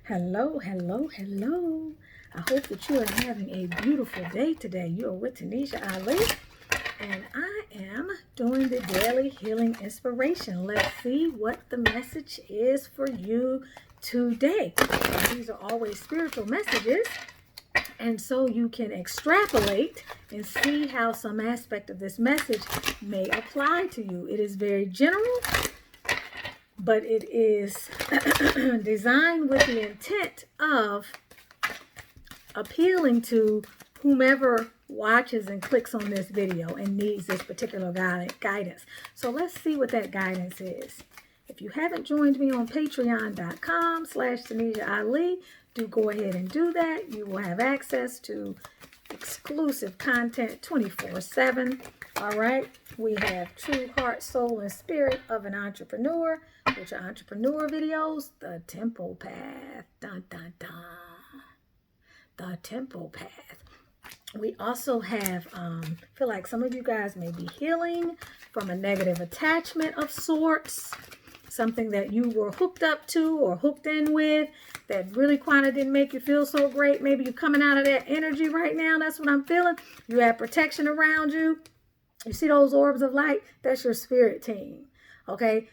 Hello, hello, hello. I hope that you are having a beautiful day today. You are with Tanisha Ali, and I am doing the daily healing inspiration. Let's see what the message is for you today. These are always spiritual messages, and so you can extrapolate and see how some aspect of this message may apply to you. It is very general, but it is designed with the intent of appealing to whomever watches and clicks on this video and needs this particular guidance. So let's see what that guidance is. If you haven't joined me on patreon.com/Tanisha Ali, do go ahead and do that. You will have access to exclusive content 24/7. All right, we have True Heart, Soul, and Spirit of an Entrepreneur, which are entrepreneur videos. The Temple Path, dun dun dun. The Temple Path. We also have, feel like some of you guys may be healing from a negative attachment of sorts, something that you were hooked up to or hooked in with that really kind of didn't make you feel so great. Maybe you're coming out of that energy right now. That's what I'm feeling. You have protection around you. You see those orbs of light? That's your spirit team. Okay?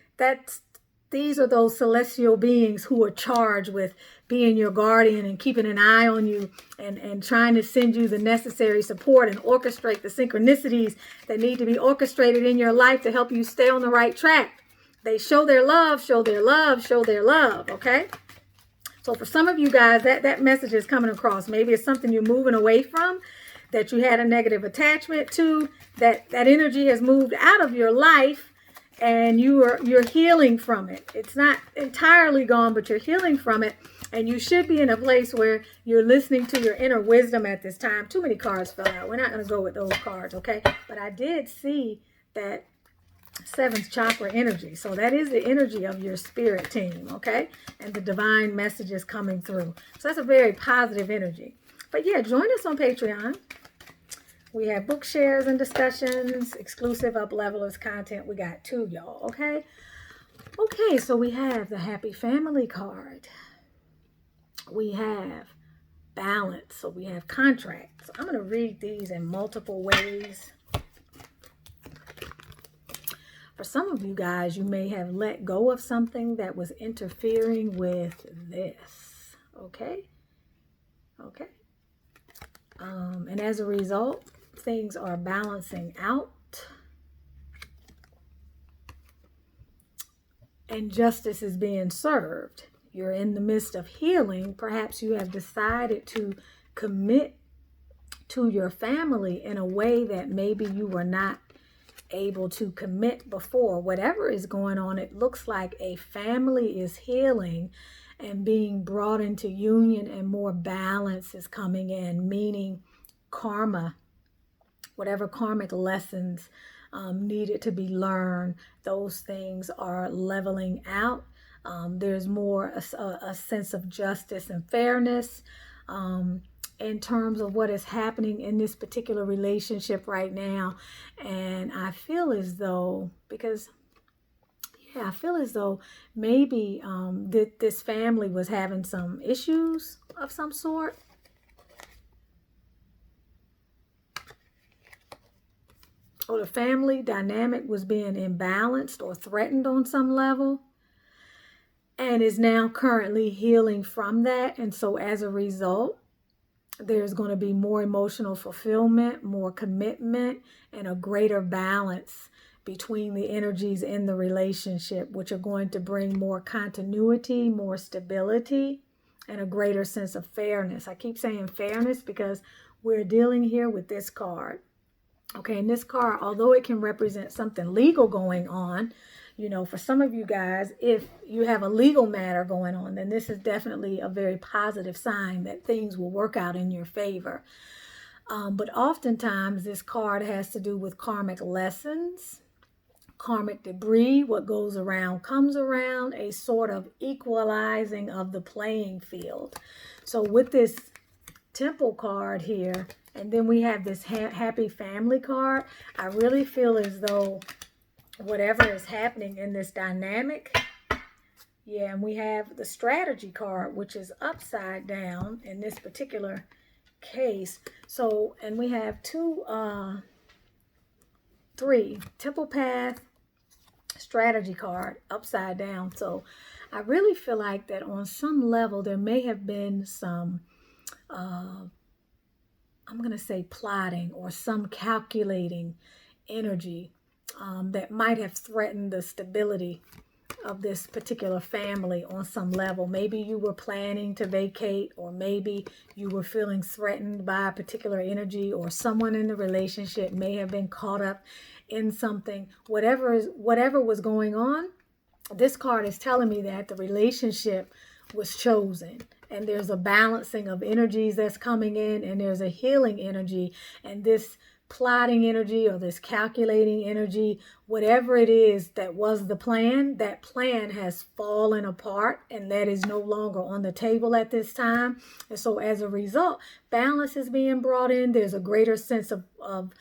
These are those celestial beings who are charged with being your guardian and keeping an eye on you and trying to send you the necessary support and orchestrate the synchronicities that need to be orchestrated in your life to help you stay on the right track. They show their love, show their love, show their love, okay? So for some of you guys, that message is coming across. Maybe it's something you're moving away from, that you had a negative attachment to, that energy has moved out of your life, and you're healing from it. It's not entirely gone, but you're healing from it, and you should be in a place where you're listening to your inner wisdom at this time. Too many cards fell out. We're not going to go with those cards, okay? But I did see that seventh chakra energy. So that is the energy of your spirit team, okay? And the divine messages coming through. So that's a very positive energy. But yeah, join us on Patreon. We have book shares and discussions, exclusive up-levelers content. We got 2, y'all, okay? Okay, so we have the Happy Family card. We have balance. So we have contract. So I'm going to read these in multiple ways. For some of you guys, you may have let go of something that was interfering with this, okay? Okay. And as a result, things are balancing out. And justice is being served. You're in the midst of healing. Perhaps you have decided to commit to your family in a way that maybe you were not able to commit before. Whatever is going on, it looks like a family is healing and being brought into union, and more balance is coming in, meaning karma, whatever karmic lessons needed to be learned, those things are leveling out. There's more a sense of justice and fairness in terms of what is happening in this particular relationship right now. And I feel as though, I feel as though maybe this family was having some issues of some sort. Or the family dynamic was being imbalanced or threatened on some level, and is now currently healing from that. And so as a result, there's going to be more emotional fulfillment, more commitment, and a greater balance between the energies in the relationship, which are going to bring more continuity, more stability, and a greater sense of fairness. I keep saying fairness because we're dealing here with this card. Okay, and this card, although it can represent something legal going on, you know, for some of you guys, if you have a legal matter going on, then this is definitely a very positive sign that things will work out in your favor. But oftentimes this card has to do with karmic lessons, karmic debris. What goes around comes around, a sort of equalizing of the playing field. So with this Temple card here, and then we have this Happy Family card, I really feel as though whatever is happening in this dynamic Yeah, and we have the strategy card, which is upside down in this particular case. So, and we have three temple path strategy card upside down. So I really feel like that on some level there may have been some I'm going to say plotting or some calculating energy that might have threatened the stability of this particular family on some level. Maybe you were planning to vacate, or maybe you were feeling threatened by a particular energy, or someone in the relationship may have been caught up in something. Whatever was going on, this card is telling me that the relationship was chosen, and there's a balancing of energies that's coming in, and there's a healing energy, and this plotting energy or this calculating energy, whatever it is that was the plan, that plan has fallen apart, and that is no longer on the table at this time. And so as a result, balance is being brought in. There's a greater sense of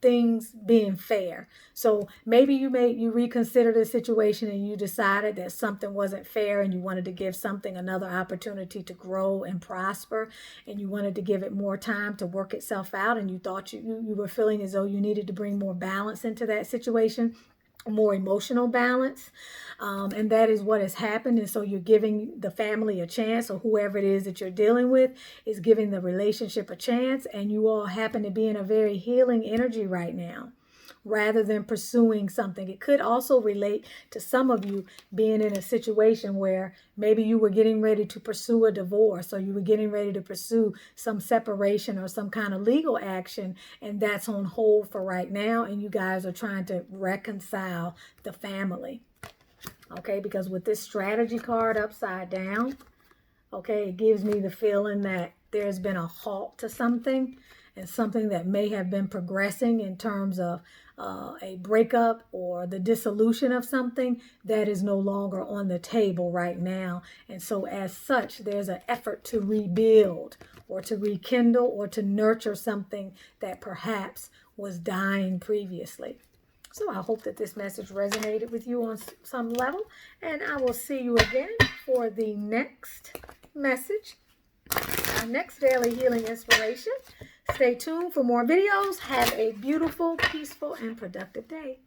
things being fair. So maybe you reconsidered the situation and you decided that something wasn't fair, and you wanted to give something another opportunity to grow and prosper, and you wanted to give it more time to work itself out, and you thought you were feeling as though you needed to bring more balance into that situation, more emotional balance, and that is what has happened. And so you're giving the family a chance, or whoever it is that you're dealing with is giving the relationship a chance, and you all happen to be in a very healing energy right now, rather than pursuing something. It could also relate to some of you being in a situation where maybe you were getting ready to pursue a divorce, or you were getting ready to pursue some separation or some kind of legal action, and that's on hold for right now, and you guys are trying to reconcile the family. Okay, because with this strategy card upside down, okay, it gives me the feeling that there's been a halt to something, and something that may have been progressing in terms of a breakup or the dissolution of something that is no longer on the table right now. And so as such, there's an effort to rebuild or to rekindle or to nurture something that perhaps was dying previously. So I hope that this message resonated with you on some level, and I will see you again for the next message, our next daily healing inspiration. Stay tuned for more videos. Have a beautiful, peaceful, and productive day.